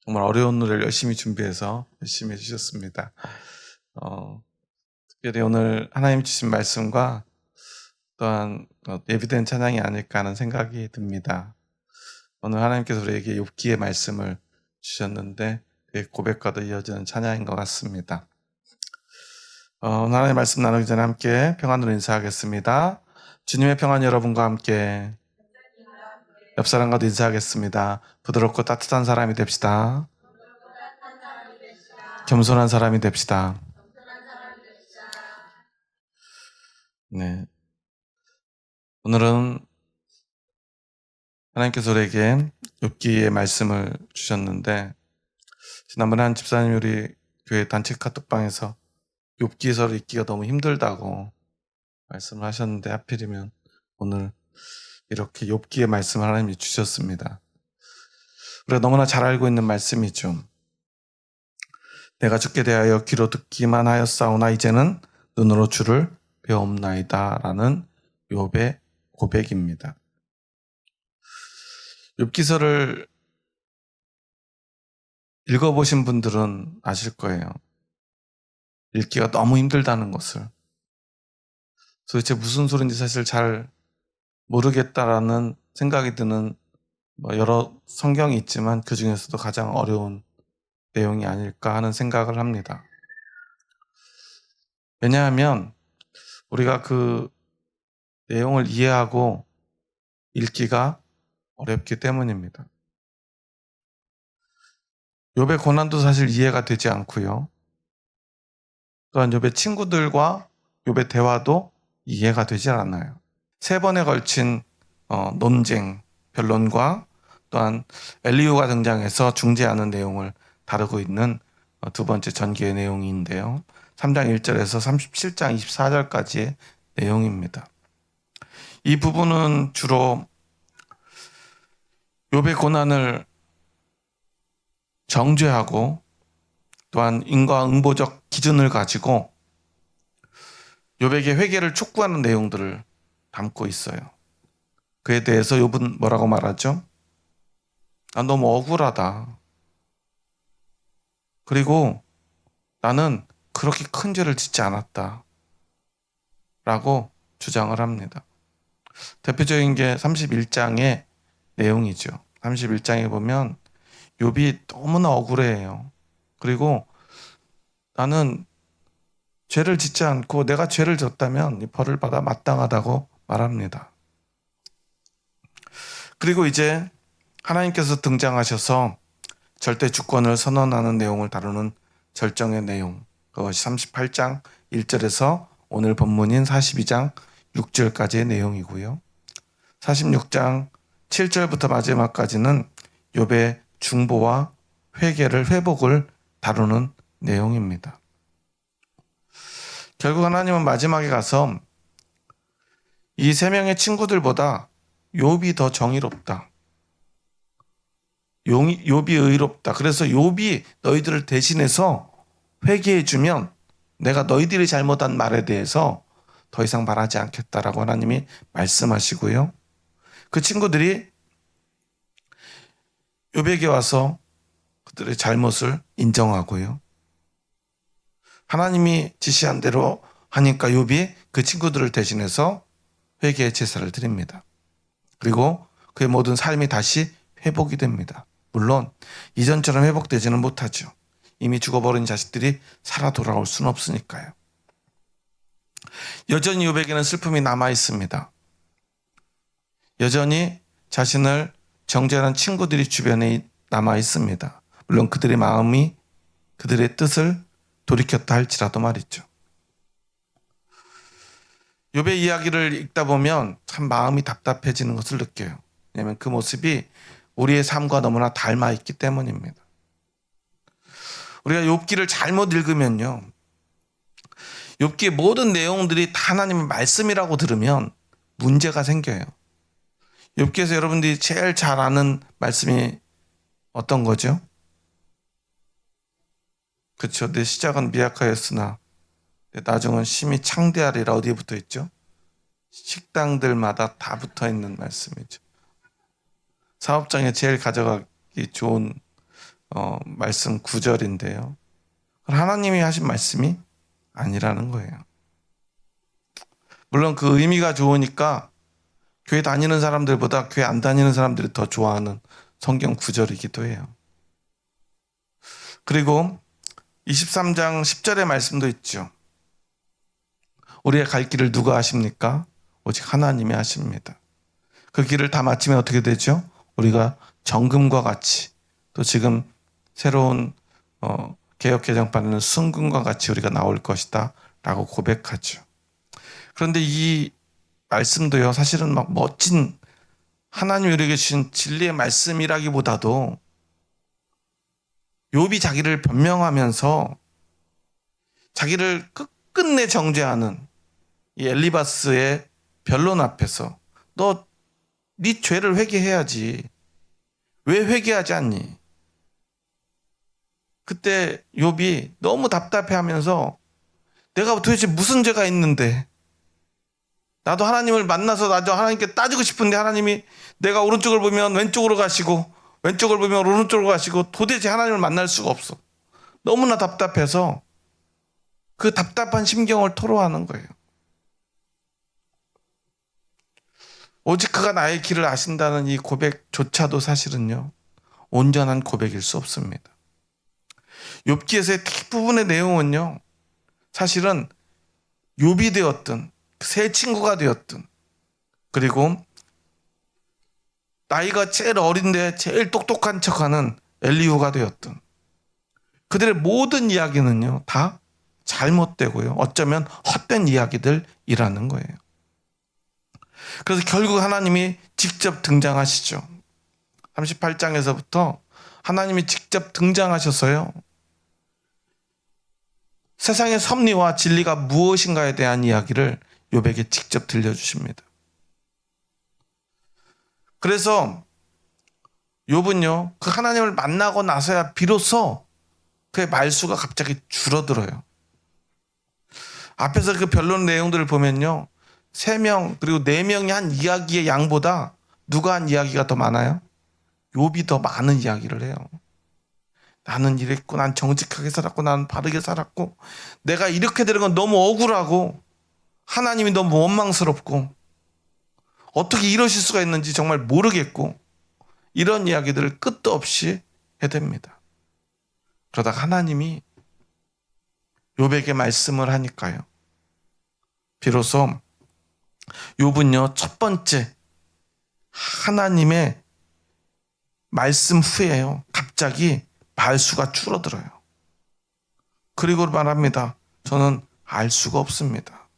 정말 어려운 노래를 열심히 준비해서 열심히 해주셨습니다. 특별히 오늘 하나님 주신 말씀과 또한 예비된 찬양이 아닐까 하는 생각이 듭니다. 오늘 하나님께서 우리에게 욥기의 말씀을 주셨는데 그 고백과도 이어지는 찬양인 것 같습니다. 오늘 하나님의 말씀 나누기 전에 함께 평안으로 인사하겠습니다. 주님의 평안 여러분과 함께. 옆 사람과도 인사하겠습니다. 부드럽고 따뜻한 사람이 됩시다. 겸손한 사람이 됩시다. 네. 오늘은 하나님께서 우리에게 욥기의 말씀을 주셨는데, 지난번에 한 집사님이 우리 교회 단체 카톡방에서 욥기서를 읽기가 너무 힘들다고 말씀을 하셨는데, 하필이면 오늘 이렇게 욥기의 말씀을 하나님이 주셨습니다. 우리가 너무나 잘 알고 있는 말씀이죠. 내가 죽게 대하여 귀로 듣기만 하였사오나 이제는 눈으로 주를 배옵나이다 라는 욥의 고백입니다. 욥기서를 읽어보신 분들은 아실 거예요. 읽기가 너무 힘들다는 것을. 도대체 무슨 소리인지 사실 잘 모르겠다라는 생각이 드는 여러 성경이 있지만 그 중에서도 가장 어려운 내용이 아닐까 하는 생각을 합니다. 왜냐하면 우리가 그 내용을 이해하고 읽기가 어렵기 때문입니다. 욥의 고난도 사실 이해가 되지 않고요. 또한 욥의 친구들과 욥의 대화도 이해가 되지 않아요. 3번에 걸친 논쟁, 변론과 또한 엘리후가 등장해서 중재하는 내용을 다루고 있는 두 번째 전기의 내용인데요. 3장 1절에서 37장 24절까지의 내용입니다. 이 부분은 주로 욥의 고난을 정죄하고 또한 인과응보적 기준을 가지고 욥에게 회개를 촉구하는 내용들을 담고 있어요. 그에 대해서 욥은 뭐라고 말하죠? 너무 억울하다. 그리고 나는 그렇게 큰 죄를 짓지 않았다. 라고 주장을 합니다. 대표적인 게 31장의 내용이죠. 31장에 보면 욥이 너무나 억울해해요. 그리고 나는 죄를 짓지 않고 내가 죄를 졌다면 이 벌을 받아 마땅하다고 말합니다. 그리고 이제 하나님께서 등장하셔서 절대 주권을 선언하는 내용을 다루는 절정의 내용, 그것이 38장 1절에서 오늘 본문인 42장 6절까지의 내용이고요. 46장 7절부터 마지막까지는 욥의 중보와 회복을 다루는 내용입니다. 결국 하나님은 마지막에 가서 이 3명의 친구들보다 욥이 더 정의롭다. 욥이 의롭다. 그래서 욥이 너희들을 대신해서 회개해주면 내가 너희들이 잘못한 말에 대해서 더 이상 말하지 않겠다라고 하나님이 말씀하시고요. 그 친구들이 욥에게 와서 그들의 잘못을 인정하고요. 하나님이 지시한 대로 하니까 욥이 그 친구들을 대신해서 회개의 제사를 드립니다. 그리고 그의 모든 삶이 다시 회복이 됩니다. 물론 이전처럼 회복되지는 못하죠. 이미 죽어버린 자식들이 살아 돌아올 수는 없으니까요. 여전히 욥에게는 슬픔이 남아 있습니다. 여전히 자신을 정죄하는 친구들이 주변에 남아 있습니다. 물론 그들의 마음이 그들의 뜻을 돌이켰다 할지라도 말이죠. 욥의 이야기를 읽다 보면 참 마음이 답답해지는 것을 느껴요. 왜냐하면 그 모습이 우리의 삶과 너무나 닮아 있기 때문입니다. 우리가 욥기를 잘못 읽으면요, 욥기의 모든 내용들이 다 하나님의 말씀이라고 들으면 문제가 생겨요. 욥기에서 여러분들이 제일 잘 아는 말씀이 어떤 거죠? 그렇죠. 내 시작은 미약하였으나 내 나중은 심히 창대하리라. 어디에 붙어 있죠? 식당들마다 다 붙어 있는 말씀이죠. 사업장에 제일 가져가기 좋은 말씀 9절인데요. 하나님이 하신 말씀이 아니라는 거예요. 물론 그 의미가 좋으니까 교회 다니는 사람들보다 교회 안 다니는 사람들이 더 좋아하는 성경 구절이기도 해요. 그리고 23장 10절의 말씀도 있죠. 우리의 갈 길을 누가 아십니까? 오직 하나님이 아십니다. 그 길을 다 마치면 어떻게 되죠? 우리가 정금과 같이, 또 지금 새로운 개역 개정판에는 순금과 같이 우리가 나올 것이다 라고 고백하죠. 그런데 이 말씀도요, 사실은 막 멋진 하나님이 우리에게 주신 진리의 말씀이라기보다도 욥이 자기를 변명하면서 자기를 끝끝내 정죄하는 이 엘리바스의 변론 앞에서 너 네 죄를 회개해야지. 왜 회개하지 않니? 그때 욥이 너무 답답해하면서 내가 도대체 무슨 죄가 있는데, 나도 하나님을 만나서 나도 하나님께 따지고 싶은데 하나님이 내가 오른쪽을 보면 왼쪽으로 가시고 왼쪽을 보면 오른쪽으로 가시고 도대체 하나님을 만날 수가 없어. 너무나 답답해서 그 답답한 심경을 토로하는 거예요. 오직 그가 나의 길을 아신다는 이 고백조차도 사실은요, 온전한 고백일 수 없습니다. 욥기에서의 대부분의 내용은요, 사실은 욥이 되었든 새 친구가 되었든, 그리고 나이가 제일 어린데 제일 똑똑한 척하는 엘리후가 되었든, 그들의 모든 이야기는요 다 잘못되고요, 어쩌면 헛된 이야기들이라는 거예요. 그래서 결국 하나님이 직접 등장하시죠. 38장에서부터 하나님이 직접 등장하셔서요, 세상의 섭리와 진리가 무엇인가에 대한 이야기를 욥에게 직접 들려주십니다. 그래서 욥은요, 그 하나님을 만나고 나서야 비로소 그의 말수가 갑자기 줄어들어요. 앞에서 그 변론 내용들을 보면요, 3명 그리고 4명이 한 이야기의 양보다 누가 한 이야기가 더 많아요? 욥이 더 많은 이야기를 해요. 나는 이랬고, 난 정직하게 살았고, 나는 바르게 살았고, 내가 이렇게 되는 건 너무 억울하고, 하나님이 너무 원망스럽고, 어떻게 이러실 수가 있는지 정말 모르겠고, 이런 이야기들을 끝도 없이 해댑니다. 그러다가 하나님이 욥에게 말씀을 하니까요, 비로소 욥은요, 첫 번째 하나님의 말씀 후에요, 갑자기 말수가 줄어들어요. 그리고 말합니다. 저는 알 수가 없습니다.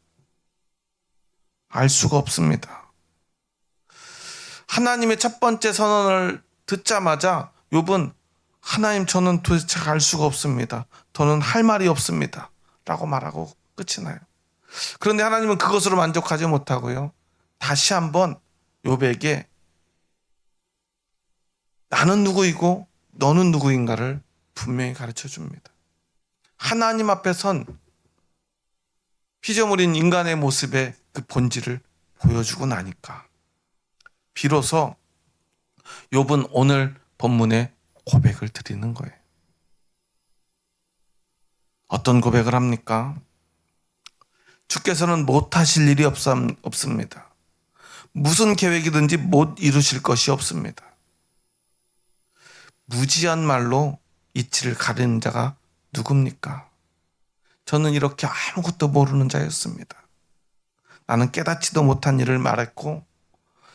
알 수가 없습니다. 하나님의 첫 번째 선언을 듣자마자 욥은 하나님, 저는 도대체 알 수가 없습니다. 저는 할 말이 없습니다 라고 말하고 끝이 나요. 그런데 하나님은 그것으로 만족하지 못하고요, 다시 한번 욥에게 나는 누구이고 너는 누구인가를 분명히 가르쳐 줍니다. 하나님 앞에 선 피조물인 인간의 모습의 그 본질을 보여주고 나니까 비로소 욥은 오늘 본문에 고백을 드리는 거예요. 어떤 고백을 합니까? 주께서는 못하실 일이 없습니다. 무슨 계획이든지 못 이루실 것이 없습니다. 무지한 말로 이치를 가리는 자가 누굽니까? 저는 이렇게 아무것도 모르는 자였습니다. 나는 깨닫지도 못한 일을 말했고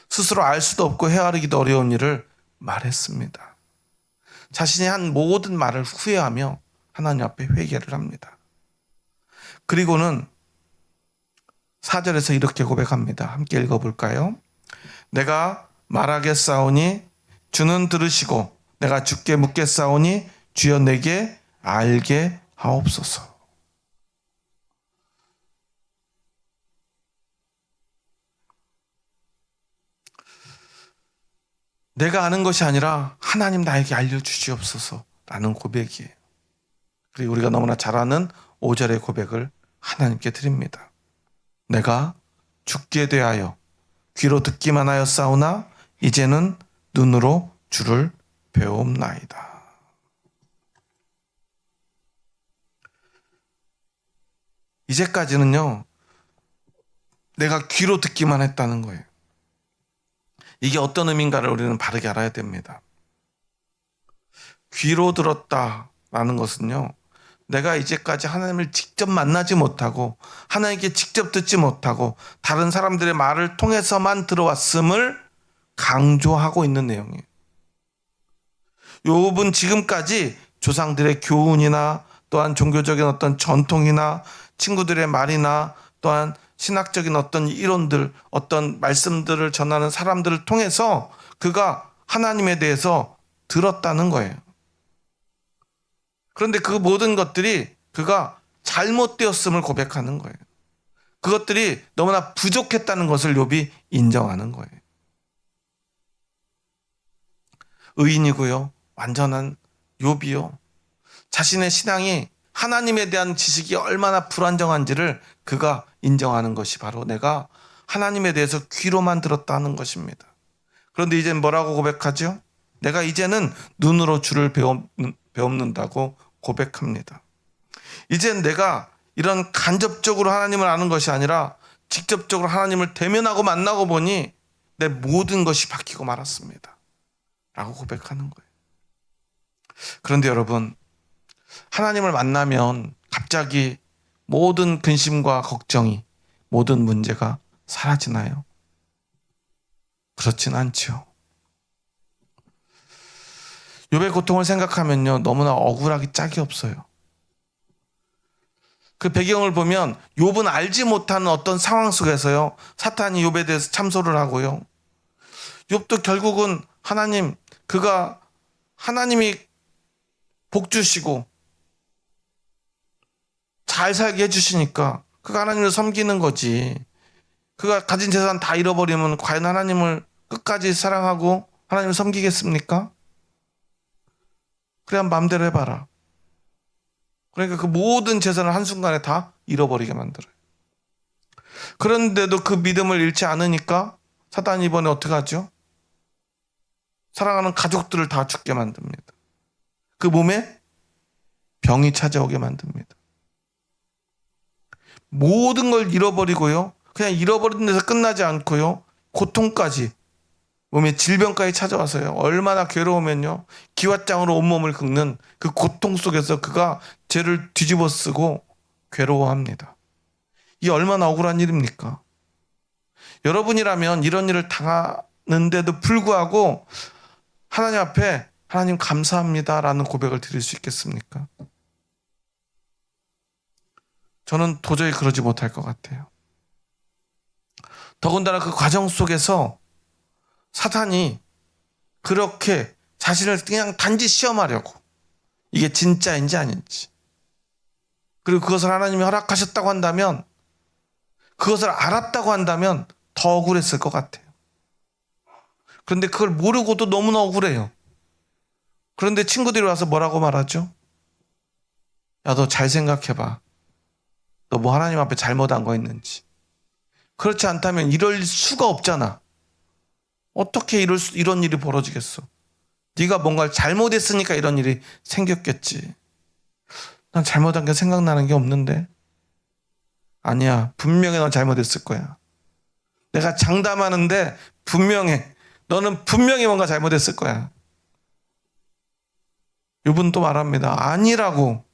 스스로 알 수도 없고 헤아리기도 어려운 일을 말했습니다. 자신이 한 모든 말을 후회하며 하나님 앞에 회개를 합니다. 그리고는 4절에서 이렇게 고백합니다. 함께 읽어볼까요? 내가 말하겠사오니 주는 들으시고 내가 주께 묻겠사오니 주여 내게 알게 하옵소서. 내가 아는 것이 아니라 하나님 나에게 알려주시옵소서 라는 고백이에요. 그리고 우리가 너무나 잘 아는 5절의 고백을 하나님께 드립니다. 내가 죽게 대하여 귀로 듣기만 하였사오나 이제는 눈으로 주를 배움나이다. 이제까지는요, 내가 귀로 듣기만 했다는 거예요. 이게 어떤 의미인가를 우리는 바르게 알아야 됩니다. 귀로 들었다라는 것은요, 내가 이제까지 하나님을 직접 만나지 못하고 하나님께 직접 듣지 못하고 다른 사람들의 말을 통해서만 들어왔음을 강조하고 있는 내용이에요. 욥은 지금까지 조상들의 교훈이나 또한 종교적인 어떤 전통이나 친구들의 말이나 또한 신학적인 어떤 이론들, 어떤 말씀들을 전하는 사람들을 통해서 그가 하나님에 대해서 들었다는 거예요. 그런데 그 모든 것들이 그가 잘못되었음을 고백하는 거예요. 그것들이 너무나 부족했다는 것을 욥이 인정하는 거예요. 의인이고요, 완전한 욥이요, 자신의 신앙이 하나님에 대한 지식이 얼마나 불완전한지를 그가 인정하는 것이 바로 내가 하나님에 대해서 귀로만 들었다는 것입니다. 그런데 이제는 뭐라고 고백하죠? 내가 이제는 눈으로 주를 배움는다고 고백합니다. 이젠 내가 이런 간접적으로 하나님을 아는 것이 아니라 직접적으로 하나님을 대면하고 만나고 보니 내 모든 것이 바뀌고 말았습니다 라고 고백하는 거예요. 그런데 여러분, 하나님을 만나면 갑자기 모든 근심과 걱정이, 모든 문제가 사라지나요? 그렇진 않죠. 욥의 고통을 생각하면요, 너무나 억울하기 짝이 없어요. 그 배경을 보면 욥은 알지 못하는 어떤 상황 속에서요, 사탄이 욥에 대해서 참소를 하고요, 욥도 결국은 하나님이 복 주시고 잘 살게 해주시니까 그가 하나님을 섬기는 거지. 그가 가진 재산 다 잃어버리면 과연 하나님을 끝까지 사랑하고 하나님을 섬기겠습니까? 그래, 마음대로 해봐라. 그러니까 그 모든 재산을 한순간에 다 잃어버리게 만들어요. 그런데도 그 믿음을 잃지 않으니까 사단이 이번에 어떻게 하죠? 사랑하는 가족들을 다 죽게 만듭니다. 그 몸에 병이 찾아오게 만듭니다. 모든 걸 잃어버리고요, 그냥 잃어버린 데서 끝나지 않고요, 고통까지, 몸에 질병까지 찾아와서요, 얼마나 괴로우면요, 기왓장으로 온몸을 긁는 그 고통 속에서 그가 죄를 뒤집어 쓰고 괴로워합니다. 이 얼마나 억울한 일입니까? 여러분이라면 이런 일을 당하는데도 불구하고 하나님 앞에 하나님 감사합니다라는 고백을 드릴 수 있겠습니까? 저는 도저히 그러지 못할 것 같아요. 더군다나 그 과정 속에서 사탄이 그렇게 자신을 그냥 단지 시험하려고, 이게 진짜인지 아닌지, 그리고 그것을 하나님이 허락하셨다고 한다면, 그것을 알았다고 한다면 더 억울했을 것 같아요. 그런데 그걸 모르고도 너무나 억울해요. 그런데 친구들이 와서 뭐라고 말하죠? 야, 너 잘 생각해봐. 너 뭐 하나님 앞에 잘못한 거 있는지. 그렇지 않다면 이럴 수가 없잖아. 어떻게 이런 일이 벌어지겠어? 네가 뭔가를 잘못했으니까 이런 일이 생겼겠지. 난 잘못한 게 생각나는 게 없는데. 아니야, 분명히 넌 잘못했을 거야. 내가 장담하는데 분명해. 너는 분명히 뭔가 잘못했을 거야. 욥은 또 말합니다. 아니라고.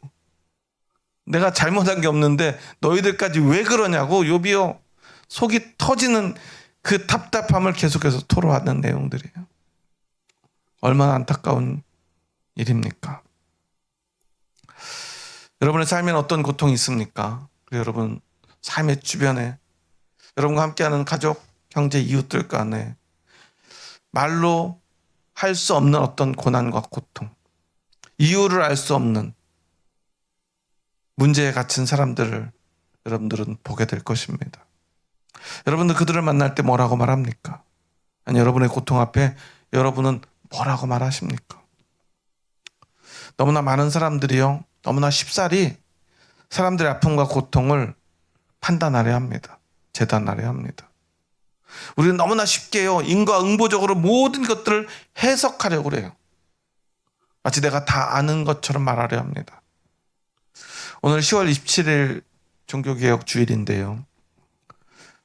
내가 잘못한 게 없는데 너희들까지 왜 그러냐고. 욥이요, 속이 터지는 그 답답함을 계속해서 토로하는 내용들이에요. 얼마나 안타까운 일입니까? 여러분의 삶에는 어떤 고통이 있습니까? 그리고 여러분 삶의 주변에 여러분과 함께하는 가족, 형제, 이웃들 간에 말로 할 수 없는 어떤 고난과 고통, 이유를 알 수 없는 문제에 갇힌 사람들을 여러분들은 보게 될 것입니다. 여러분들 그들을 만날 때 뭐라고 말합니까? 아니, 여러분의 고통 앞에 여러분은 뭐라고 말하십니까? 너무나 많은 사람들이요, 너무나 쉽사리 사람들의 아픔과 고통을 판단하려 합니다. 재단하려 합니다. 우리는 너무나 쉽게요, 인과응보적으로 모든 것들을 해석하려고 그래요. 마치 내가 다 아는 것처럼 말하려 합니다. 오늘 10월 27일 종교개혁 주일인데요.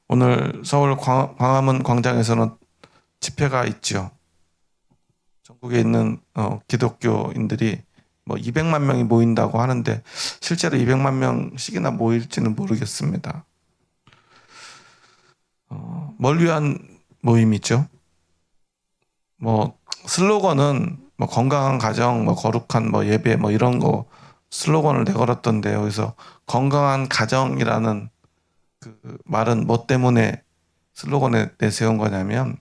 오늘 서울 광화문 광장에서는 집회가 있죠. 전국에 있는 기독교인들이 뭐 200만 명이 모인다고 하는데 실제로 200만 명씩이나 모일지는 모르겠습니다. 뭘 위한 모임이죠? 뭐 슬로건은 뭐 건강한 가정, 뭐 거룩한 뭐 예배 뭐 이런 거 슬로건을 내걸었던데요. 그래서 건강한 가정이라는 그 말은 뭐 때문에 슬로건에 내세운 거냐면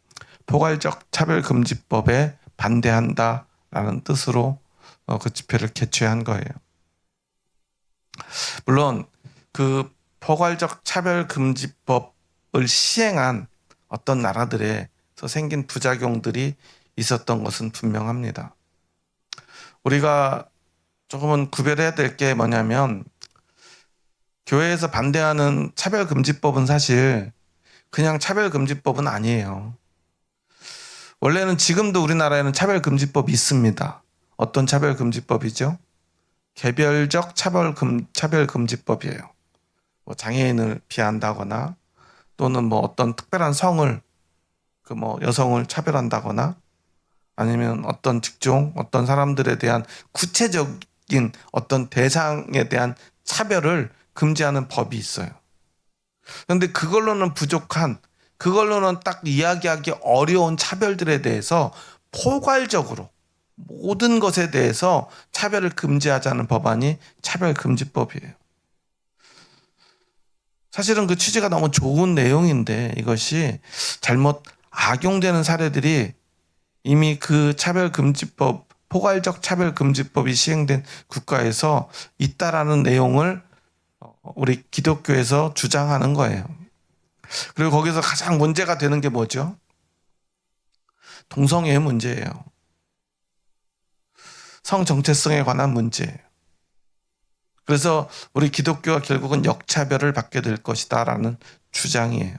포괄적 차별금지법에 반대한다라는 뜻으로 그 집회를 개최한 거예요. 물론 그 포괄적 차별금지법을 시행한 어떤 나라들에서 생긴 부작용들이 있었던 것은 분명합니다. 우리가 조금은 구별해야 될 게 뭐냐면 교회에서 반대하는 차별금지법은 사실 그냥 차별금지법은 아니에요. 원래는 지금도 우리나라에는 차별금지법이 있습니다. 어떤 차별금지법이죠? 개별적 차별금지법이에요. 뭐 장애인을 비하한다거나 또는 뭐 어떤 특별한 성을 뭐 여성을 차별한다거나 아니면 어떤 직종, 어떤 사람들에 대한 구체적인 어떤 대상에 대한 차별을 금지하는 법이 있어요. 그런데 그걸로는 부족한, 그걸로는 딱 이야기하기 어려운 차별들에 대해서 포괄적으로 모든 것에 대해서 차별을 금지하자는 법안이 차별금지법이에요. 사실은 그 취지가 너무 좋은 내용인데 이것이 잘못 악용되는 사례들이 이미 그 차별금지법, 포괄적 차별금지법이 시행된 국가에서 있다라는 내용을 우리 기독교에서 주장하는 거예요. 그리고 거기서 가장 문제가 되는 게 뭐죠? 동성애의 문제예요. 성 정체성에 관한 문제예요. 그래서 우리 기독교가 결국은 역차별을 받게 될 것이다라는 주장이에요.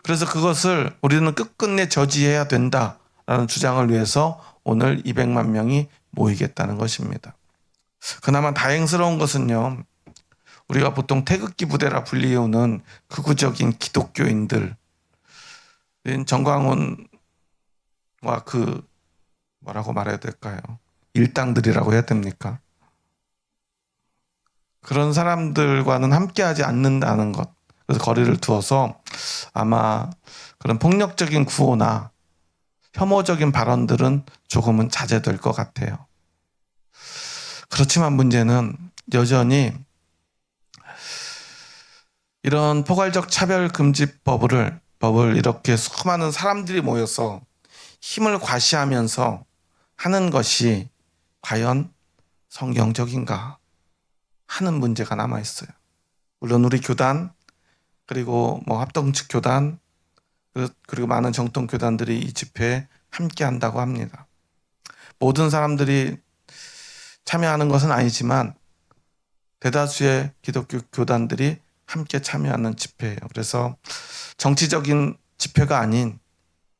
그래서 그것을 우리는 끝끝내 저지해야 된다라는 주장을 위해서 오늘 200만 명이 모이겠다는 것입니다. 그나마 다행스러운 것은요, 우리가 보통 태극기 부대라 불리우는 극우적인 기독교인들, 정광훈과 그 뭐라고 말해야 될까요? 일당들이라고 해야 됩니까? 그런 사람들과는 함께하지 않는다는 것. 그래서 거리를 두어서 아마 그런 폭력적인 구호나 혐오적인 발언들은 조금은 자제될 것 같아요. 그렇지만 문제는 여전히 이런 포괄적 차별금지법을 이렇게 수많은 사람들이 모여서 힘을 과시하면서 하는 것이 과연 성경적인가 하는 문제가 남아있어요. 물론 우리 교단 그리고 뭐 합동측 교단 그리고 많은 정통 교단들이 이 집회에 함께 한다고 합니다. 모든 사람들이 참여하는 것은 아니지만 대다수의 기독교 교단들이 함께 참여하는 집회예요. 그래서 정치적인 집회가 아닌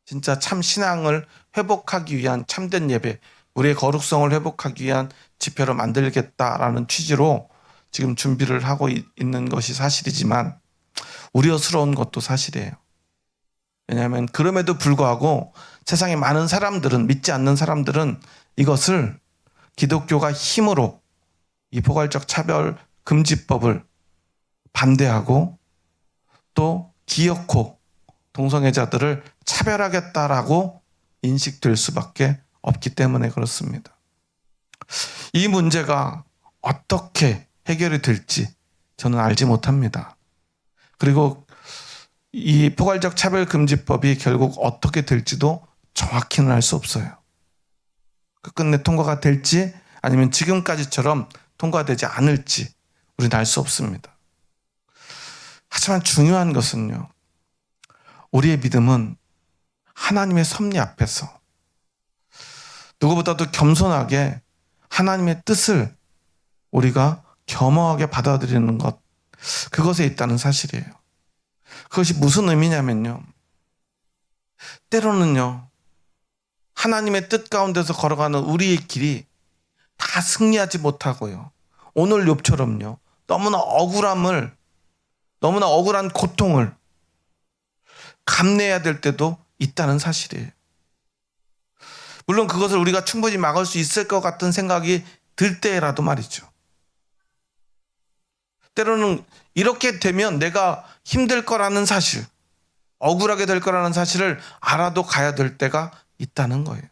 진짜 참 신앙을 회복하기 위한 참된 예배, 우리의 거룩성을 회복하기 위한 집회로 만들겠다라는 취지로 지금 준비를 하고 있는 것이 사실이지만 우려스러운 것도 사실이에요. 왜냐하면 그럼에도 불구하고 세상에 많은 사람들은, 믿지 않는 사람들은 이것을 기독교가 힘으로 이 포괄적 차별 금지법을 반대하고 또 기어코 동성애자들을 차별하겠다라고 인식될 수밖에 없기 때문에 그렇습니다. 이 문제가 어떻게 해결이 될지 저는 알지 못합니다. 그리고 이 포괄적 차별금지법이 결국 어떻게 될지도 정확히는 알 수 없어요. 끝내 통과가 될지 아니면 지금까지처럼 통과되지 않을지 우리는 알 수 없습니다. 하지만 중요한 것은요, 우리의 믿음은 하나님의 섭리 앞에서 누구보다도 겸손하게 하나님의 뜻을 우리가 겸허하게 받아들이는 것, 그것에 있다는 사실이에요. 그것이 무슨 의미냐면요, 때로는요 하나님의 뜻 가운데서 걸어가는 우리의 길이 다 승리하지 못하고요, 오늘 욥처럼요 너무나 억울한 고통을 감내해야 될 때도 있다는 사실이에요. 물론 그것을 우리가 충분히 막을 수 있을 것 같은 생각이 들 때라도 말이죠. 때로는 이렇게 되면 내가 힘들 거라는 사실, 억울하게 될 거라는 사실을 알아도 가야 될 때가 있다는 거예요.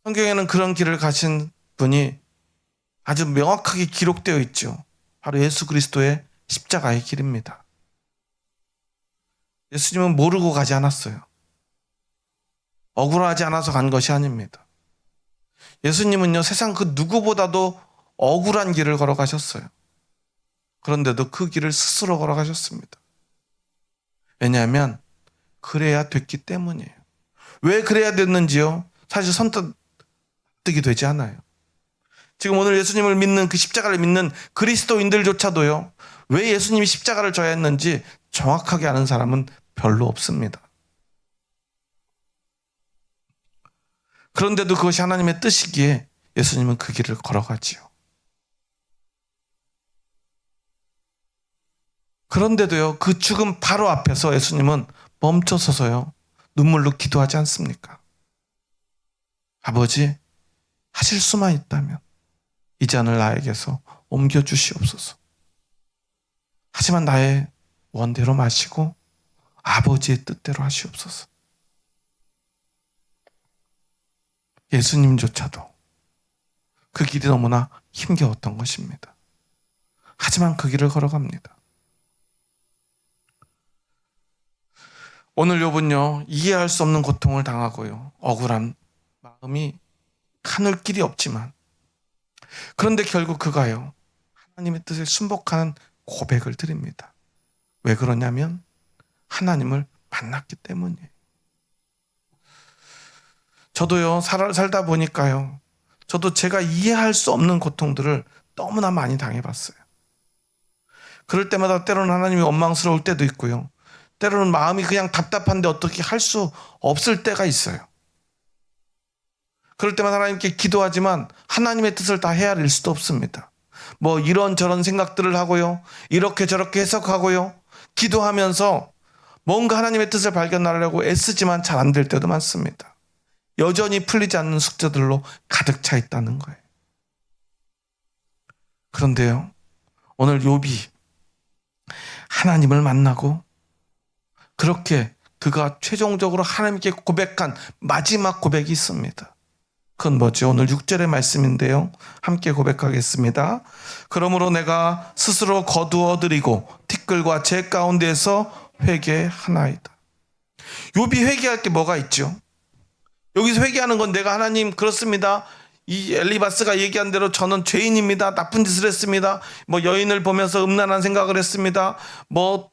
성경에는 그런 길을 가신 분이 아주 명확하게 기록되어 있죠. 바로 예수 그리스도의 십자가의 길입니다. 예수님은 모르고 가지 않았어요. 억울하지 않아서 간 것이 아닙니다. 예수님은요, 세상 그 누구보다도 억울한 길을 걸어가셨어요. 그런데도 그 길을 스스로 걸어가셨습니다. 왜냐하면 그래야 됐기 때문이에요. 왜 그래야 됐는지요? 사실 선뜻이 되지 않아요. 지금 오늘 예수님을 믿는, 그 십자가를 믿는 그리스도인들조차도요, 왜 예수님이 십자가를 져야 했는지 정확하게 아는 사람은 별로 없습니다. 그런데도 그것이 하나님의 뜻이기에 예수님은 그 길을 걸어가지요. 그런데도요, 그 죽음 바로 앞에서 예수님은 멈춰서서요, 눈물로 기도하지 않습니까? 아버지, 하실 수만 있다면 이 잔을 나에게서 옮겨주시옵소서. 하지만 나의 원대로 마시고 아버지의 뜻대로 하시옵소서. 예수님조차도 그 길이 너무나 힘겨웠던 것입니다. 하지만 그 길을 걸어갑니다. 오늘 욥은요, 이해할 수 없는 고통을 당하고요, 억울한 마음이 가눌 길이 없지만, 그런데 결국 그가요, 하나님의 뜻을 순복하는 고백을 드립니다. 왜 그러냐면 하나님을 만났기 때문이에요. 저도요, 살다 보니까요, 저도 제가 이해할 수 없는 고통들을 너무나 많이 당해봤어요. 그럴 때마다 때로는 하나님이 원망스러울 때도 있고요, 때로는 마음이 그냥 답답한데 어떻게 할 수 없을 때가 있어요. 그럴 때마다 하나님께 기도하지만 하나님의 뜻을 다 헤아릴 수도 없습니다. 뭐 이런저런 생각들을 하고요, 이렇게 저렇게 해석하고요, 기도하면서 뭔가 하나님의 뜻을 발견하려고 애쓰지만 잘 안 될 때도 많습니다. 여전히 풀리지 않는 숙제들로 가득 차 있다는 거예요. 그런데요, 오늘 욥이 하나님을 만나고 그렇게 그가 최종적으로 하나님께 고백한 마지막 고백이 있습니다. 그건 뭐죠? 오늘 6절의 말씀인데요, 함께 고백하겠습니다. 그러므로 내가 스스로 거두어 드리고 티끌과 재 가운데에서 회개하나이다. 욥이 회개할 게 뭐가 있죠? 여기서 회개하는 건 내가 하나님, 그렇습니다, 이 엘리바스가 얘기한 대로 저는 죄인입니다. 나쁜 짓을 했습니다. 뭐 여인을 보면서 음란한 생각을 했습니다. 뭐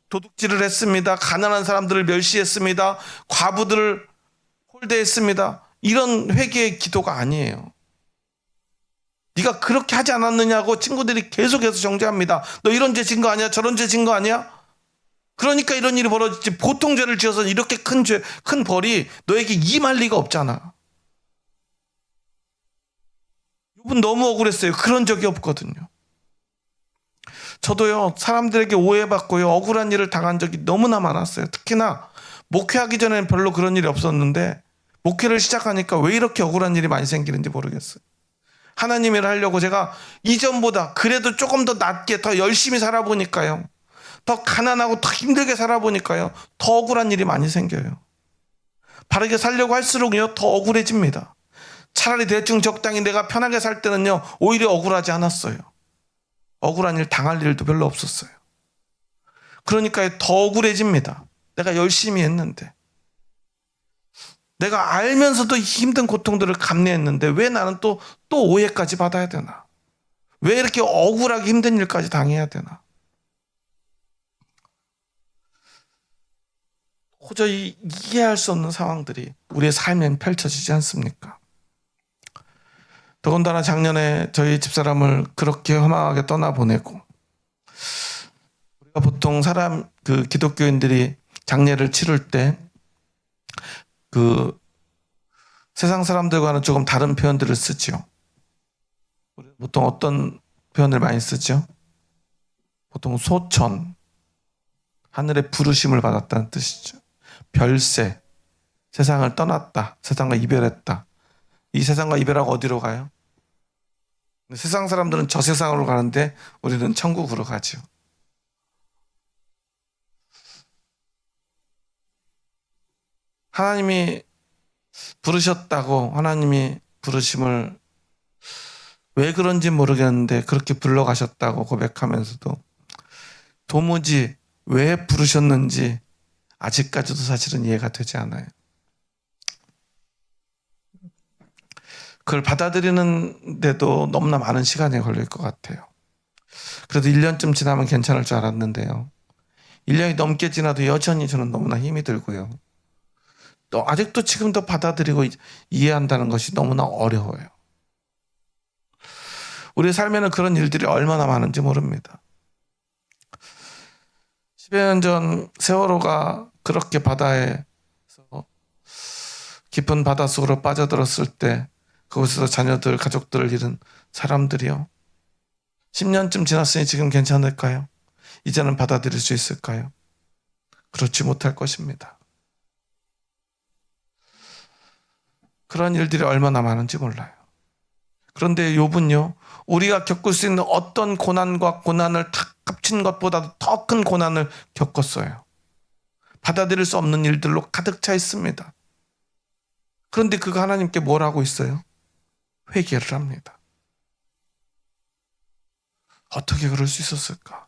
도둑질을 했습니다. 가난한 사람들을 멸시했습니다. 과부들을 홀대했습니다. 이런 회개의 기도가 아니에요. 네가 그렇게 하지 않았느냐고 친구들이 계속해서 정죄합니다. 너 이런 죄 진 거 아니야? 저런 죄 진 거 아니야? 그러니까 이런 일이 벌어졌지. 보통 죄를 지어서 이렇게 큰 벌이 너에게 임할 리가 없잖아. 이분 너무 억울했어요. 그런 적이 없거든요. 저도요, 사람들에게 오해받고요, 억울한 일을 당한 적이 너무나 많았어요. 특히나 목회하기 전에는 별로 그런 일이 없었는데 목회를 시작하니까 왜 이렇게 억울한 일이 많이 생기는지 모르겠어요. 하나님 일을 하려고 제가 이전보다 그래도 조금 더 낫게 더 열심히 살아보니까요, 더 가난하고 더 힘들게 살아보니까요, 더 억울한 일이 많이 생겨요. 바르게 살려고 할수록요, 더 억울해집니다. 차라리 대충 적당히 내가 편하게 살 때는요, 오히려 억울하지 않았어요. 억울한 일 당할 일도 별로 없었어요. 그러니까 더 억울해집니다. 내가 열심히 했는데, 내가 알면서도 힘든 고통들을 감내했는데 왜 나는 또 오해까지 받아야 되나? 왜 이렇게 억울하게 힘든 일까지 당해야 되나? 도저히 이해할 수 없는 상황들이 우리의 삶엔 펼쳐지지 않습니까? 더군다나 작년에 저희 집사람을 그렇게 허망하게 떠나보내고, 우리가 보통 기독교인들이 장례를 치를 때 세상 사람들과는 조금 다른 표현들을 쓰죠. 보통 어떤 표현을 많이 쓰죠. 보통 소천, 하늘의 부르심을 받았다는 뜻이죠. 별세, 세상을 떠났다, 세상과 이별했다. 이 세상과 이별하고 어디로 가요? 세상 사람들은 저 세상으로 가는데 우리는 천국으로 가죠. 하나님이 부르셨다고, 하나님이 부르심을 왜 그런지 모르겠는데 그렇게 불러가셨다고 고백하면서도 도무지 왜 부르셨는지 아직까지도 사실은 이해가 되지 않아요. 그걸 받아들이는데도 너무나 많은 시간이 걸릴 것 같아요. 그래도 1년쯤 지나면 괜찮을 줄 알았는데요. 1년이 넘게 지나도 여전히 저는 너무나 힘이 들고요. 또 아직도 지금도 받아들이고 이해한다는 것이 너무나 어려워요. 우리 삶에는 그런 일들이 얼마나 많은지 모릅니다. 10여 년 전 세월호가 그렇게 바다에서 깊은 바닷속으로 빠져들었을 때 그곳에서 자녀들, 가족들을 잃은 사람들이요. 10년쯤 지났으니 지금 괜찮을까요? 이제는 받아들일 수 있을까요? 그렇지 못할 것입니다. 그런 일들이 얼마나 많은지 몰라요. 그런데 욥은요, 우리가 겪을 수 있는 어떤 고난과 고난을 다 합친 것보다도 더 큰 고난을 겪었어요. 받아들일 수 없는 일들로 가득 차 있습니다. 그런데 그가 하나님께 뭘 하고 있어요? 회개를 합니다. 어떻게 그럴 수 있었을까?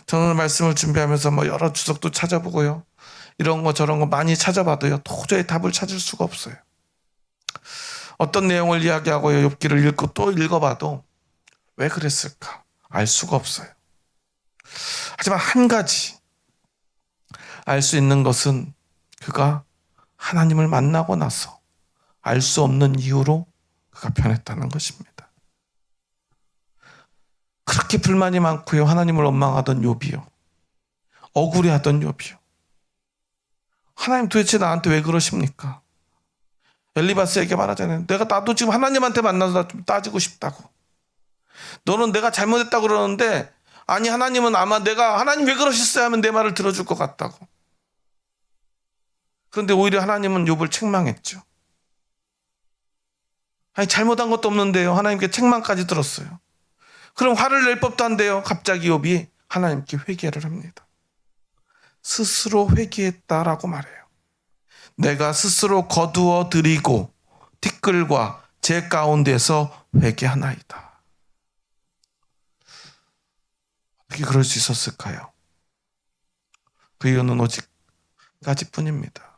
저는 말씀을 준비하면서 여러 주석도 찾아보고요. 이런 거 저런 거 많이 찾아봐도요. 도저히 답을 찾을 수가 없어요. 어떤 내용을 이야기하고요. 욥기를 읽고 또 읽어봐도 왜 그랬을까? 알 수가 없어요. 하지만 한 가지 알 수 있는 것은 그가 하나님을 만나고 나서 알 수 없는 이유로 그가 변했다는 것입니다. 그렇게 불만이 많고요. 하나님을 원망하던 욥이요. 억울해하던 욥이요. 하나님 도대체 나한테 왜 그러십니까? 엘리바스에게 말하잖아요. 나도 지금 하나님한테 만나서 좀 따지고 싶다고. 너는 내가 잘못했다고 그러는데 아니 하나님은 아마 내가 하나님 왜 그러셨어요 하면 내 말을 들어줄 것 같다고. 그런데 오히려 하나님은 욥을 책망했죠. 아니 잘못한 것도 없는데요. 하나님께 책망까지 들었어요. 그럼 화를 낼 법도 한데요. 갑자기 욥이 하나님께 회개를 합니다. 스스로 회개했다라고 말해요. 내가 스스로 거두어 드리고 티끌과 제 가운데서 회개하나이다. 어떻게 그럴 수 있었을까요? 그 이유는 오직 한 가지뿐입니다.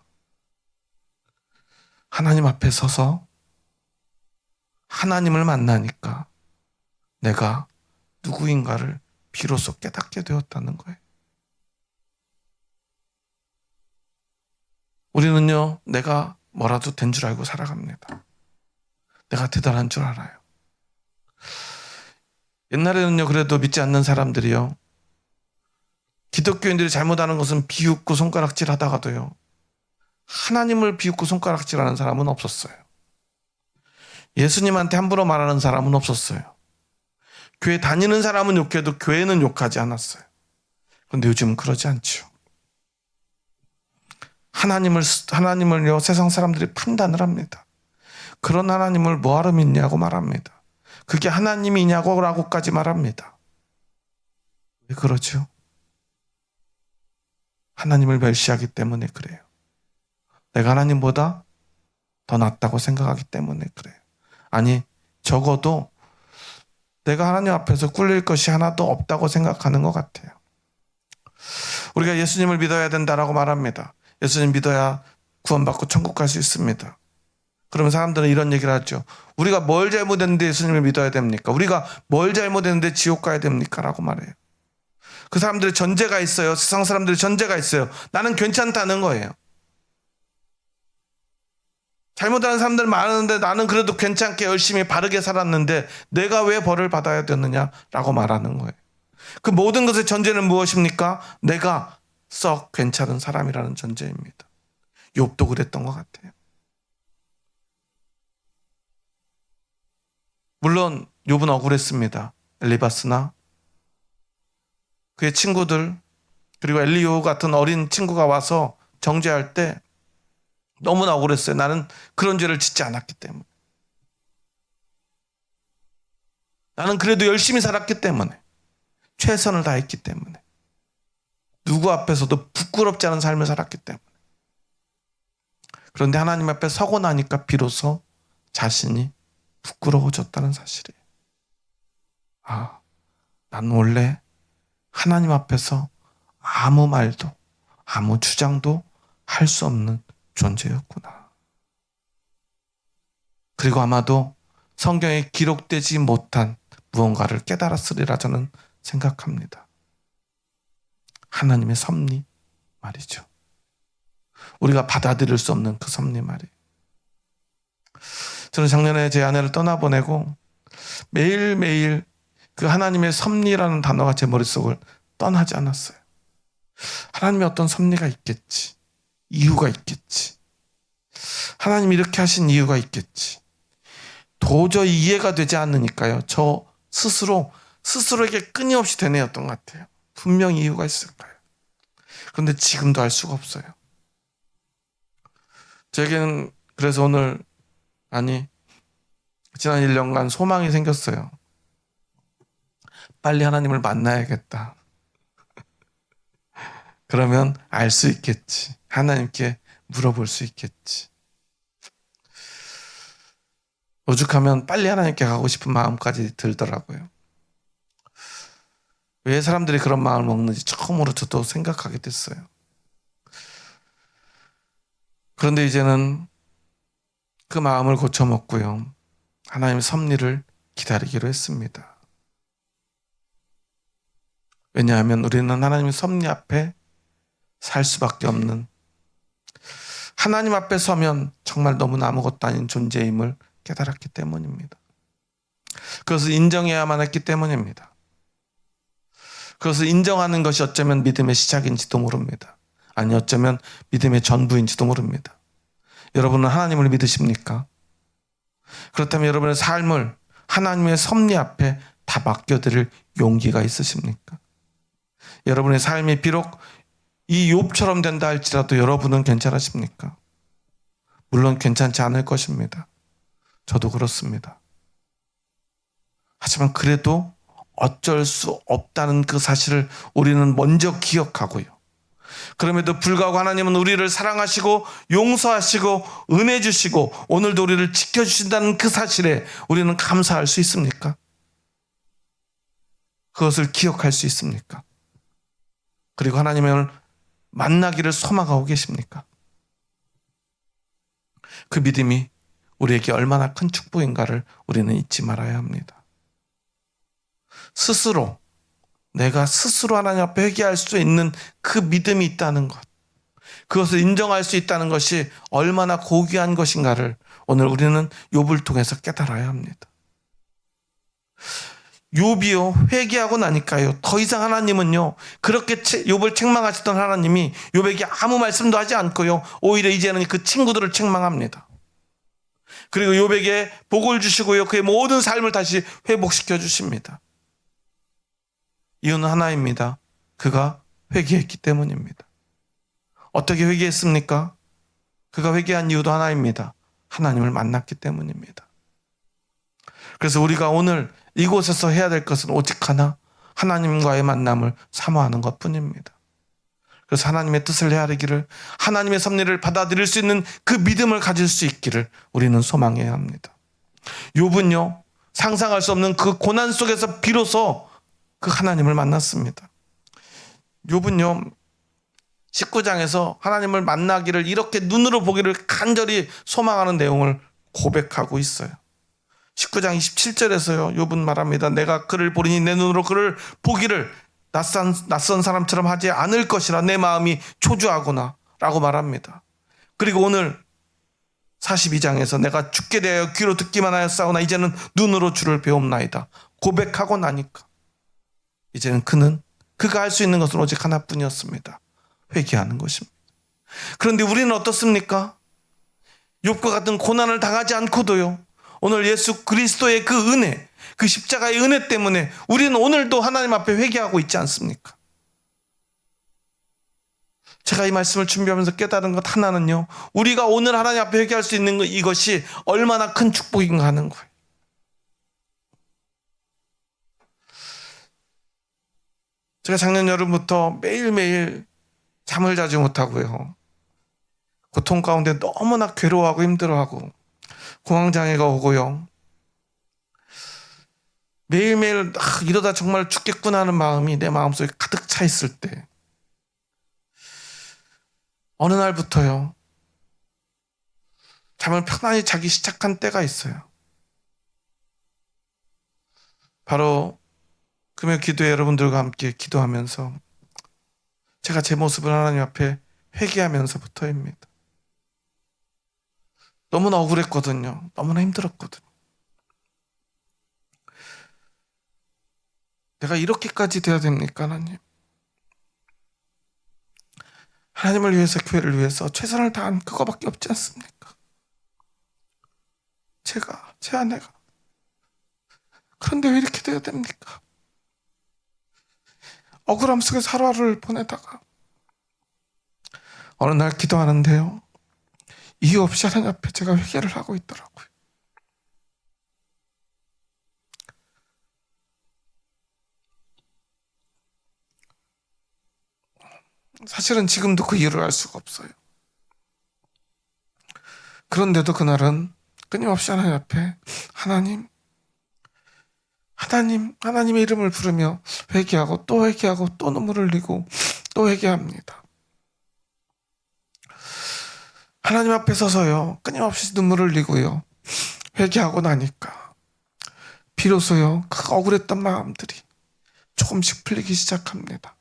하나님 앞에 서서 하나님을 만나니까 내가 누구인가를 비로소 깨닫게 되었다는 거예요. 우리는요, 내가 뭐라도 된 줄 알고 살아갑니다. 내가 대단한 줄 알아요. 옛날에는요, 그래도 믿지 않는 사람들이요, 기독교인들이 잘못하는 것은 비웃고 손가락질 하다가도요, 하나님을 비웃고 손가락질하는 사람은 없었어요. 예수님한테 함부로 말하는 사람은 없었어요. 교회 다니는 사람은 욕해도 교회는 욕하지 않았어요. 그런데 요즘은 그러지 않죠. 하나님을요, 세상 사람들이 판단을 합니다. 그런 하나님을 뭐하러 믿냐고 말합니다. 그게 하나님이냐고라고까지 말합니다. 왜 그러죠? 하나님을 멸시하기 때문에 그래요. 내가 하나님보다 더 낫다고 생각하기 때문에 그래요. 아니, 적어도 내가 하나님 앞에서 꿀릴 것이 하나도 없다고 생각하는 것 같아요. 우리가 예수님을 믿어야 된다라고 말합니다. 예수님 믿어야 구원받고 천국 갈 수 있습니다. 그러면 사람들은 이런 얘기를 하죠. 우리가 뭘 잘못했는데 예수님을 믿어야 됩니까? 우리가 뭘 잘못했는데 지옥 가야 됩니까? 라고 말해요. 그 사람들의 전제가 있어요. 세상 사람들의 전제가 있어요. 나는 괜찮다는 거예요. 잘못하는 사람들 많은데 나는 그래도 괜찮게 열심히 바르게 살았는데 내가 왜 벌을 받아야 되느냐라고 말하는 거예요. 그 모든 것의 전제는 무엇입니까? 내가 썩 괜찮은 사람이라는 전제입니다. 욥도 그랬던 것 같아요. 물론 욥은 억울했습니다. 엘리바스나 그의 친구들, 그리고 엘리후 같은 어린 친구가 와서 정죄할 때 너무나 억울했어요. 나는 그런 죄를 짓지 않았기 때문에. 나는 그래도 열심히 살았기 때문에. 최선을 다했기 때문에. 누구 앞에서도 부끄럽지 않은 삶을 살았기 때문에. 그런데 하나님 앞에 서고 나니까 비로소 자신이 부끄러워졌다는 사실이에요. 아, 난 원래 하나님 앞에서 아무 말도, 아무 주장도 할 수 없는 존재였구나. 그리고 아마도 성경에 기록되지 못한 무언가를 깨달았으리라 저는 생각합니다. 하나님의 섭리 말이죠. 우리가 받아들일 수 없는 그 섭리 말이. 저는 작년에 제 아내를 떠나보내고 매일매일 그 하나님의 섭리라는 단어가 제 머릿속을 떠나지 않았어요. 하나님의 어떤 섭리가 있겠지. 이유가 있겠지. 하나님이 이렇게 하신 이유가 있겠지. 도저히 이해가 되지 않으니까요. 저 스스로에게 끊임없이 되뇌었던 것 같아요. 분명히 이유가 있을 거예요. 그런데 지금도 알 수가 없어요. 제게는 그래서 오늘 지난 1년간 소망이 생겼어요. 빨리 하나님을 만나야겠다. 그러면 알 수 있겠지. 하나님께 물어볼 수 있겠지. 오죽하면 빨리 하나님께 가고 싶은 마음까지 들더라고요. 왜 사람들이 그런 마음을 먹는지 처음으로 저도 생각하게 됐어요. 그런데 이제는 그 마음을 고쳐먹고요. 하나님의 섭리를 기다리기로 했습니다. 왜냐하면 우리는 하나님의 섭리 앞에 살 수밖에 없는, 하나님 앞에 서면 정말 너무나 아무것도 아닌 존재임을 깨달았기 때문입니다. 그것을 인정해야만 했기 때문입니다. 그것을 인정하는 것이 어쩌면 믿음의 시작인지도 모릅니다. 아니 어쩌면 믿음의 전부인지도 모릅니다. 여러분은 하나님을 믿으십니까? 그렇다면 여러분의 삶을 하나님의 섭리 앞에 다 맡겨드릴 용기가 있으십니까? 여러분의 삶이 비록 이 욥처럼 된다 할지라도 여러분은 괜찮으십니까? 물론 괜찮지 않을 것입니다. 저도 그렇습니다. 하지만 그래도 어쩔 수 없다는 그 사실을 우리는 먼저 기억하고요. 그럼에도 불구하고 하나님은 우리를 사랑하시고 용서하시고 은혜 주시고 오늘도 우리를 지켜주신다는 그 사실에 우리는 감사할 수 있습니까? 그것을 기억할 수 있습니까? 그리고 하나님을 만나기를 소망하고 계십니까? 그 믿음이 우리에게 얼마나 큰 축복인가를 우리는 잊지 말아야 합니다. 내가 스스로 하나님 앞에 회개할 수 있는 그 믿음이 있다는 것, 그것을 인정할 수 있다는 것이 얼마나 고귀한 것인가를 오늘 우리는 욥을 통해서 깨달아야 합니다. 욥이요, 회개하고 나니까요, 더 이상 하나님은요, 그렇게 욥을 책망하셨던 하나님이 욥에게 아무 말씀도 하지 않고요, 오히려 이제는 그 친구들을 책망합니다. 그리고 욥에게 복을 주시고요, 그의 모든 삶을 다시 회복시켜 주십니다. 이유는 하나입니다. 그가 회개했기 때문입니다. 어떻게 회개했습니까? 그가 회개한 이유도 하나입니다. 하나님을 만났기 때문입니다. 그래서 우리가 오늘 이곳에서 해야 될 것은 오직 하나, 하나님과의 만남을 사모하는 것뿐입니다. 그래서 하나님의 뜻을 헤아리기를, 하나님의 섭리를 받아들일 수 있는 그 믿음을 가질 수 있기를 우리는 소망해야 합니다. 욥은요, 상상할 수 없는 그 고난 속에서 비로소 그 하나님을 만났습니다. 욥은요, 19장에서 하나님을 만나기를, 이렇게 눈으로 보기를 간절히 소망하는 내용을 고백하고 있어요. 19장 27절에서요, 욥은 말합니다. 내가 그를 보리니 내 눈으로 그를 보기를 낯선 사람처럼 하지 않을 것이라 내 마음이 초조하구나 라고 말합니다. 그리고 오늘 42장에서 내가 죽게 대하여 귀로 듣기만 하였사오나 이제는 눈으로 주를 배움나이다 고백하고 나니까 이제는 그가 할 수 있는 것은 오직 하나뿐이었습니다. 회개하는 것입니다. 그런데 우리는 어떻습니까? 욥과 같은 고난을 당하지 않고도요, 오늘 예수 그리스도의 그 은혜, 그 십자가의 은혜 때문에 우리는 오늘도 하나님 앞에 회개하고 있지 않습니까? 제가 이 말씀을 준비하면서 깨달은 것 하나는요, 우리가 오늘 하나님 앞에 회개할 수 있는 것, 이것이 얼마나 큰 축복인가 하는 거예요. 제가 작년 여름부터 매일매일 잠을 자지 못하고요, 고통 가운데 너무나 괴로워하고 힘들어하고 공황장애가 오고요, 매일매일 이러다 정말 죽겠구나 하는 마음이 내 마음속에 가득 차 있을 때 어느 날부터요, 잠을 편안히 자기 시작한 때가 있어요. 바로 금요 기도회 여러분들과 함께 기도하면서 제가 제 모습을 하나님 앞에 회개하면서부터입니다. 너무나 억울했거든요. 너무나 힘들었거든요. 내가 이렇게까지 돼야 됩니까, 하나님? 하나님을 위해서, 교회를 위해서 최선을 다한 그거밖에 없지 않습니까? 제 아내가. 그런데 왜 이렇게 돼야 됩니까? 억울함 속에서 하루하루를 보내다가 어느 날 기도하는데요, 이유 없이 하나님 앞에 제가 회개를 하고 있더라고요. 사실은 지금도 그 이유를 알 수가 없어요. 그런데도 그날은 끊임없이 하나님 앞에 하나님의 이름을 부르며 회개하고 또 회개하고 또 눈물을 흘리고 또 회개합니다. 하나님 앞에 서서요, 끊임없이 눈물을 흘리고요, 회개하고 나니까 비로소요, 그 억울했던 마음들이 조금씩 풀리기 시작합니다.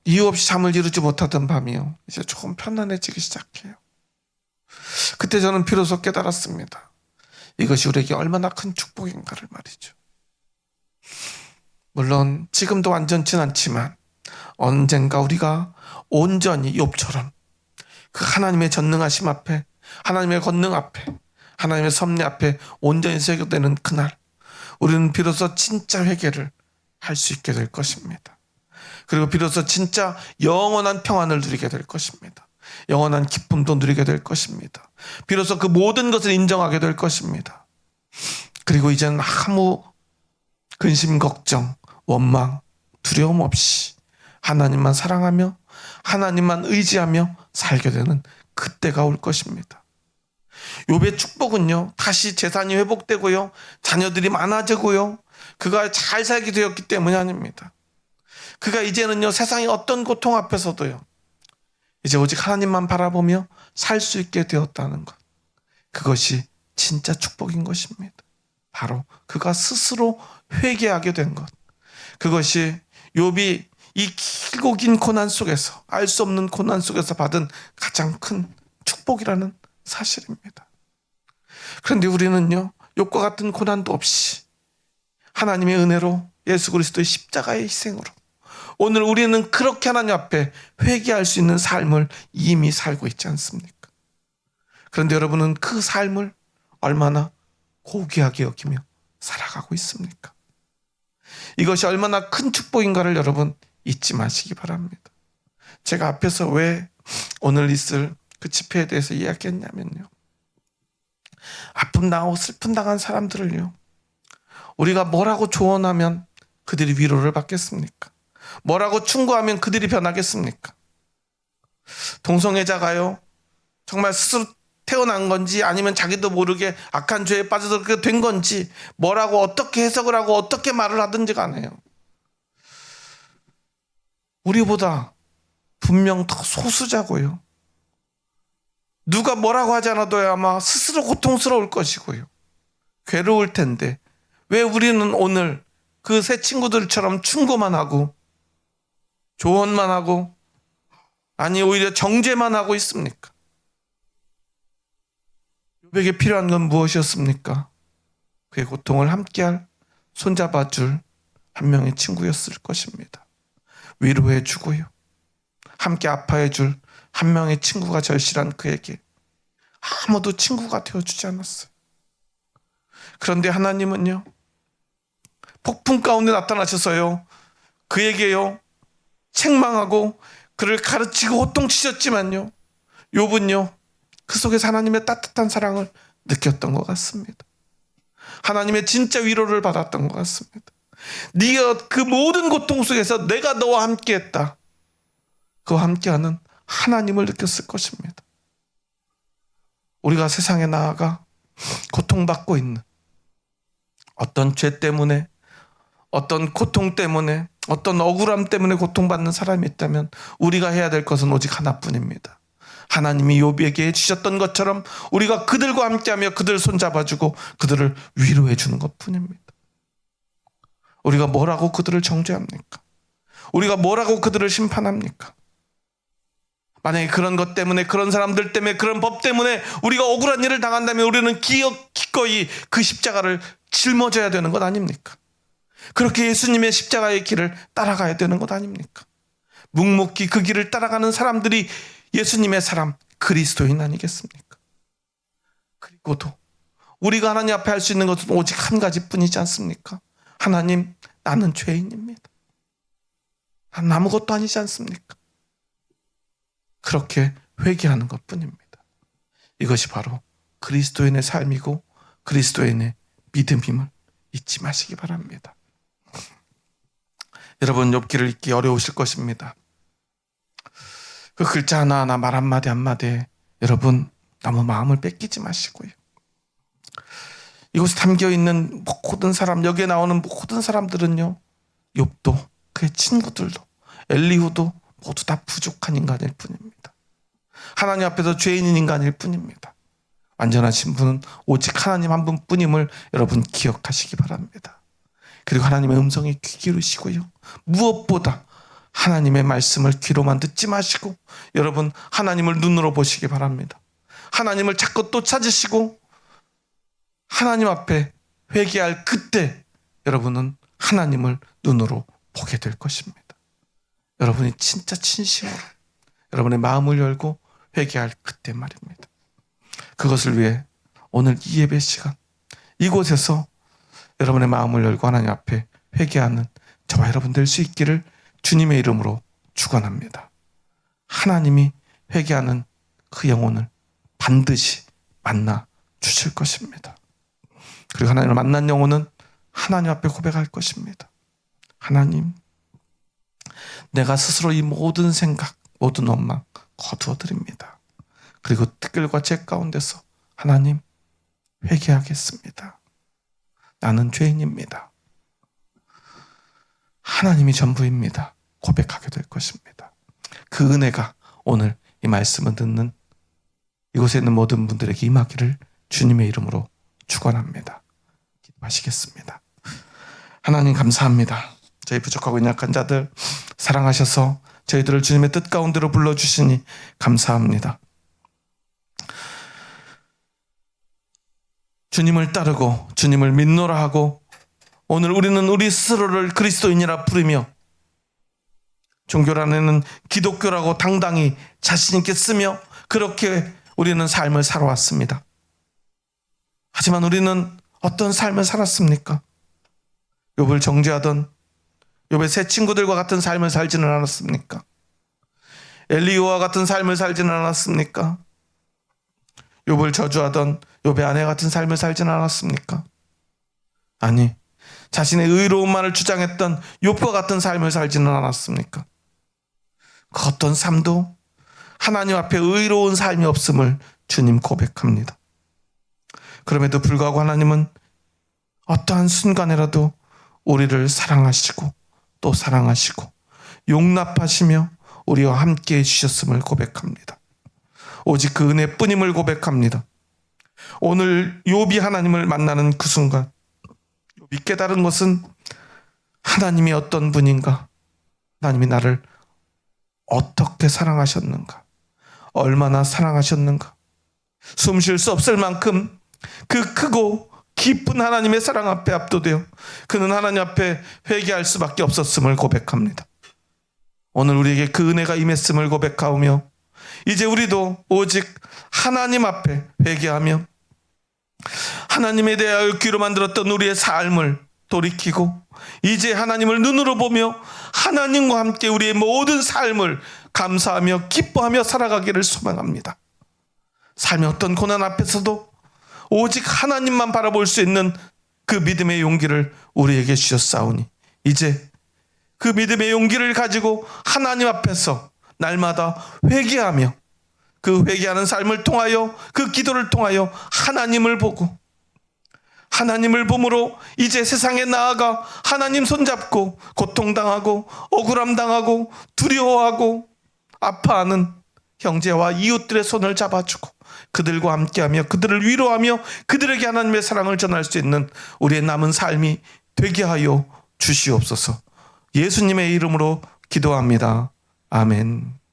이유 없이 잠을 이루지 못하던 밤이요, 이제 조금 편안해지기 시작해요. 그때 저는 비로소 깨달았습니다. 이것이 우리에게 얼마나 큰 축복인가를 말이죠. 물론 지금도 완전치는 않지만 언젠가 우리가 온전히 욥처럼 그 하나님의 전능하심 앞에, 하나님의 권능 앞에, 하나님의 섭리 앞에 온전히 세계되는 그날, 우리는 비로소 진짜 회개를 할 수 있게 될 것입니다. 그리고 비로소 진짜 영원한 평안을 누리게 될 것입니다. 영원한 기쁨도 누리게 될 것입니다. 비로소 그 모든 것을 인정하게 될 것입니다. 그리고 이제는 아무 근심, 걱정, 원망, 두려움 없이 하나님만 사랑하며 하나님만 의지하며 살게 되는 그때가 올 것입니다. 욥의 축복은요, 다시 재산이 회복되고요, 자녀들이 많아지고요, 그가 잘 살게 되었기 때문이 아닙니다. 그가 이제는요, 세상의 어떤 고통 앞에서도요, 이제 오직 하나님만 바라보며 살 수 있게 되었다는 것, 그것이 진짜 축복인 것입니다. 바로 그가 스스로 회개하게 된 것, 그것이 욥이 이 길고 긴 고난 속에서, 알 수 없는 고난 속에서 받은 가장 큰 축복이라는 사실입니다. 그런데 우리는요, 욥과 같은 고난도 없이 하나님의 은혜로, 예수 그리스도의 십자가의 희생으로 오늘 우리는 그렇게 하나님 앞에 회개할 수 있는 삶을 이미 살고 있지 않습니까? 그런데 여러분은 그 삶을 얼마나 고귀하게 여기며 살아가고 있습니까? 이것이 얼마나 큰 축복인가를 여러분 잊지 마시기 바랍니다. 제가 앞에서 왜 오늘 있을 그 집회에 대해서 이야기했냐면요, 아픔 당하고 슬픔 당한 사람들을요, 우리가 뭐라고 조언하면 그들이 위로를 받겠습니까? 뭐라고 충고하면 그들이 변하겠습니까? 동성애자가요, 정말 스스로 태어난 건지 아니면 자기도 모르게 악한 죄에 빠져서 그렇게 된 건지, 뭐라고 어떻게 해석을 하고 어떻게 말을 하든지 간에요, 우리보다 분명 더 소수자고요, 누가 뭐라고 하지 않아도 아마 스스로 고통스러울 것이고요, 괴로울 텐데 왜 우리는 오늘 그 새 친구들처럼 충고만 하고 조언만 하고, 아니 오히려 정죄만 하고 있습니까? 욥에게 필요한 건 무엇이었습니까? 그의 고통을 함께할, 손잡아줄 한 명의 친구였을 것입니다. 위로해 주고요, 함께 아파해 줄 한 명의 친구가 절실한 그에게 아무도 친구가 되어주지 않았어요. 그런데 하나님은요, 폭풍 가운데 나타나셔서요, 그에게요, 책망하고 그를 가르치고 호통치셨지만요, 욥은요, 그 속에서 하나님의 따뜻한 사랑을 느꼈던 것 같습니다. 하나님의 진짜 위로를 받았던 것 같습니다. 네가 그 모든 고통 속에서 내가 너와 함께했다. 그와 함께하는 하나님을 느꼈을 것입니다. 우리가 세상에 나아가 고통받고 있는 어떤 죄 때문에, 어떤 고통 때문에, 어떤 억울함 때문에 고통받는 사람이 있다면 우리가 해야 될 것은 오직 하나뿐입니다. 하나님이 욥에게 해주셨던 것처럼 우리가 그들과 함께하며 그들 손잡아주고 그들을 위로해 주는 것뿐입니다. 우리가 뭐라고 그들을 정죄합니까? 우리가 뭐라고 그들을 심판합니까? 만약에 그런 것 때문에, 그런 사람들 때문에, 그런 법 때문에 우리가 억울한 일을 당한다면 우리는 기꺼이 그 십자가를 짊어져야 되는 것 아닙니까? 그렇게 예수님의 십자가의 길을 따라가야 되는 것 아닙니까? 묵묵히 그 길을 따라가는 사람들이 예수님의 사람, 그리스도인 아니겠습니까? 그리고도 우리가 하나님 앞에 할 수 있는 것은 오직 한 가지뿐이지 않습니까? 하나님, 나는 죄인입니다. 난 아무것도 아니지 않습니까? 그렇게 회개하는 것뿐입니다. 이것이 바로 그리스도인의 삶이고 그리스도인의 믿음임을 잊지 마시기 바랍니다. 여러분, 욥기를 읽기 어려우실 것입니다. 그 글자 하나하나, 말 한마디 한마디에 여러분 너무 마음을 뺏기지 마시고요. 이곳에 담겨있는 모든 사람, 여기에 나오는 모든 사람들은요, 욥도 그의 친구들도 엘리후도 모두 다 부족한 인간일 뿐입니다. 하나님 앞에서 죄인인 인간일 뿐입니다. 완전하신 분은 오직 하나님 한 분뿐임을 여러분 기억하시기 바랍니다. 그리고 하나님의 음성에 귀 기울이시고요, 무엇보다 하나님의 말씀을 귀로만 듣지 마시고 여러분 하나님을 눈으로 보시기 바랍니다. 하나님을 자꾸 또 찾으시고 하나님 앞에 회개할 그때 여러분은 하나님을 눈으로 보게 될 것입니다. 여러분이 진짜 진심으로 여러분의 마음을 열고 회개할 그때 말입니다. 그것을 위해 오늘 이 예배 시간 이곳에서 여러분의 마음을 열고 하나님 앞에 회개하는 저와 여러분 될 수 있기를 주님의 이름으로 축원합니다. 하나님이 회개하는 그 영혼을 반드시 만나 주실 것입니다. 그리고 하나님을 만난 영혼은 하나님 앞에 고백할 것입니다. 하나님, 내가 스스로 이 모든 생각, 모든 원망 거두어 드립니다. 그리고 특별과 죄 가운데서 하나님, 회개하겠습니다. 나는 죄인입니다. 하나님이 전부입니다. 고백하게 될 것입니다. 그 은혜가 오늘 이 말씀을 듣는 이곳에 있는 모든 분들에게 임하기를 주님의 이름으로 축원합니다. 기도하시겠습니다. 하나님 감사합니다. 저희 부족하고 연약한 자들 사랑하셔서 저희들을 주님의 뜻 가운데로 불러주시니 감사합니다. 주님을 따르고 주님을 믿노라 하고 오늘 우리는 우리 스스로를 그리스도인이라 부르며 종교란에는 기독교라고 당당히 자신 있게 쓰며 그렇게 우리는 삶을 살아왔습니다. 하지만 우리는 어떤 삶을 살았습니까? 욥을 정죄하던 욥의 새 친구들과 같은 삶을 살지는 않았습니까? 엘리후와 같은 삶을 살지는 않았습니까? 욥을 저주하던 욥의 아내 같은 삶을 살지는 않았습니까? 아니, 자신의 의로움만을 주장했던 욥과 같은 삶을 살지는 않았습니까? 그 어떤 삶도 하나님 앞에 의로운 삶이 없음을 주님 고백합니다. 그럼에도 불구하고 하나님은 어떠한 순간에라도 우리를 사랑하시고 또 사랑하시고 용납하시며 우리와 함께 해주셨음을 고백합니다. 오직 그 은혜뿐임을 고백합니다. 오늘 욥이 하나님을 만나는 그 순간 욥이 깨달은 것은 하나님이 어떤 분인가, 하나님이 나를 어떻게 사랑하셨는가, 얼마나 사랑하셨는가, 숨 쉴 수 없을 만큼 그 크고 깊은 하나님의 사랑 앞에 압도되어 그는 하나님 앞에 회개할 수밖에 없었음을 고백합니다. 오늘 우리에게 그 은혜가 임했음을 고백하오며 이제 우리도 오직 하나님 앞에 회개하며 하나님에 대하여 귀로 만들었던 우리의 삶을 돌이키고 이제 하나님을 눈으로 보며 하나님과 함께 우리의 모든 삶을 감사하며 기뻐하며 살아가기를 소망합니다. 삶의 어떤 고난 앞에서도 오직 하나님만 바라볼 수 있는 그 믿음의 용기를 우리에게 주셨사오니 이제 그 믿음의 용기를 가지고 하나님 앞에서 날마다 회개하며 그 회개하는 삶을 통하여 그 기도를 통하여 하나님을 보고 하나님을 봄으로 이제 세상에 나아가 하나님 손잡고 고통당하고 억울함당하고 두려워하고 아파하는 형제와 이웃들의 손을 잡아주고 그들과 함께하며 그들을 위로하며 그들에게 하나님의 사랑을 전할 수 있는 우리의 남은 삶이 되게 하여 주시옵소서. 예수님의 이름으로 기도합니다. 아멘.